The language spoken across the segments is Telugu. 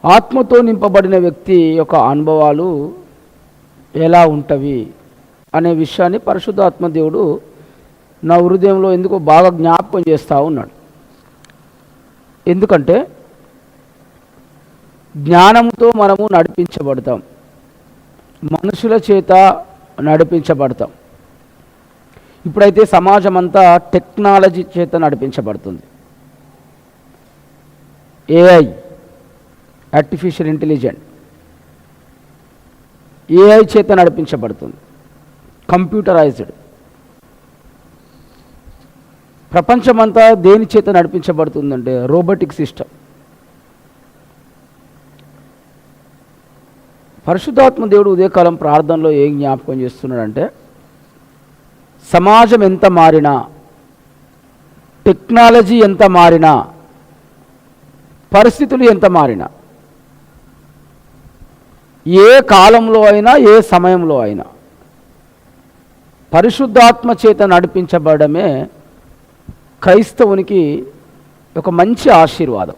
ఆత్మతో నింపబడిన వ్యక్తి యొక్క అనుభవాలు ఎలా ఉంటవి అనే విషయాన్ని పరిశుద్ధాత్మ దేవుడు నా హృదయంలో ఎందుకో బాగా జ్ఞాపకం చేస్తూ ఉన్నాడు. ఎందుకంటే జ్ఞానంతో మనము నడిపించబడతాం, మనుషుల చేత నడిపించబడతాం. ఇప్పుడైతే సమాజం అంతా టెక్నాలజీ చేత నడిపించబడుతుంది. ఏఐ, ఆర్టిఫిషియల్ ఇంటెలిజెంట్, ఏఐ చేత నడిపించబడుతుంది, కంప్యూటరైజ్డ్. ప్రపంచమంతా దేని చేత నడిపించబడుతుందంటే రోబోటిక్ సిస్టమ్. పరిశుద్ధాత్మ దేవుడు ఉదయకాలం ప్రార్థనలో ఏం జ్ఞాపకం చేస్తున్నాడంటే, సమాజం ఎంత మారినా, టెక్నాలజీ ఎంత మారినా, పరిస్థితులు ఎంత మారినా, ఏ కాలంలో అయినా ఏ సమయంలో అయినా పరిశుద్ధాత్మ చేత నడిపించబడమే క్రైస్తవునికి ఒక మంచి ఆశీర్వాదం.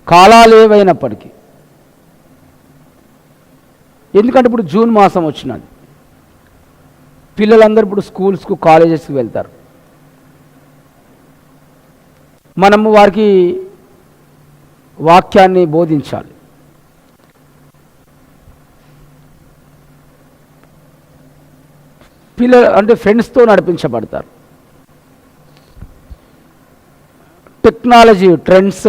కాలాలు ఏవైనప్పటికీ. ఎందుకంటే ఇప్పుడు జూన్ మాసం వచ్చినది, పిల్లలందరూ ఇప్పుడు స్కూల్స్కు కాలేజెస్కి వెళ్తారు. మనము వారికి వాక్యాన్ని బోధించాలి. పిల్లలు అంటే ఫ్రెండ్స్తో నడిపించబడతారు. టెక్నాలజీ ట్రెండ్స్,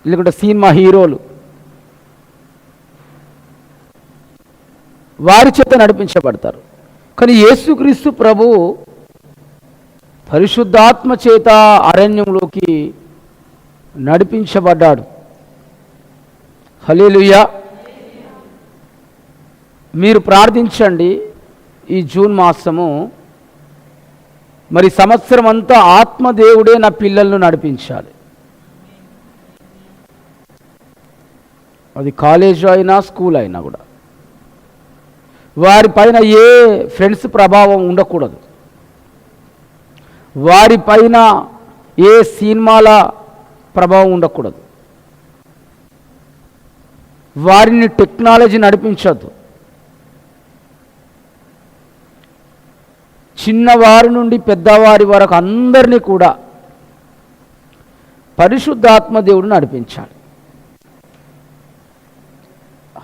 లేకుంటే సినిమా హీరోలు, వారి చేత నడిపించబడతారు. కానీ యేసుక్రీస్తు ప్రభు పరిశుద్ధాత్మ చేత అరణ్యంలోకి నడిపించబడ్డాడు. హల్లెలూయా. మీరు ప్రార్థించండి, ఈ జూన్ మాసము మరి సంవత్సరం అంతా ఆత్మదేవుడే నా పిల్లలను నడిపించాలి. అది కాలేజ్ అయినా స్కూల్ అయినా కూడా వారిపైన ఏ ఫ్రెండ్స్ ప్రభావం ఉండకూడదు, వారిపైన ఏ సినిమాల ప్రభావం ఉండకూడదు, వారిని టెక్నాలజీ నడిపించద్దు. చిన్నవారి నుండి పెద్దవారి వరకు అందరినీ కూడా పరిశుద్ధాత్మ దేవుడు నడిపించాలి.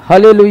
హల్లెలూయా.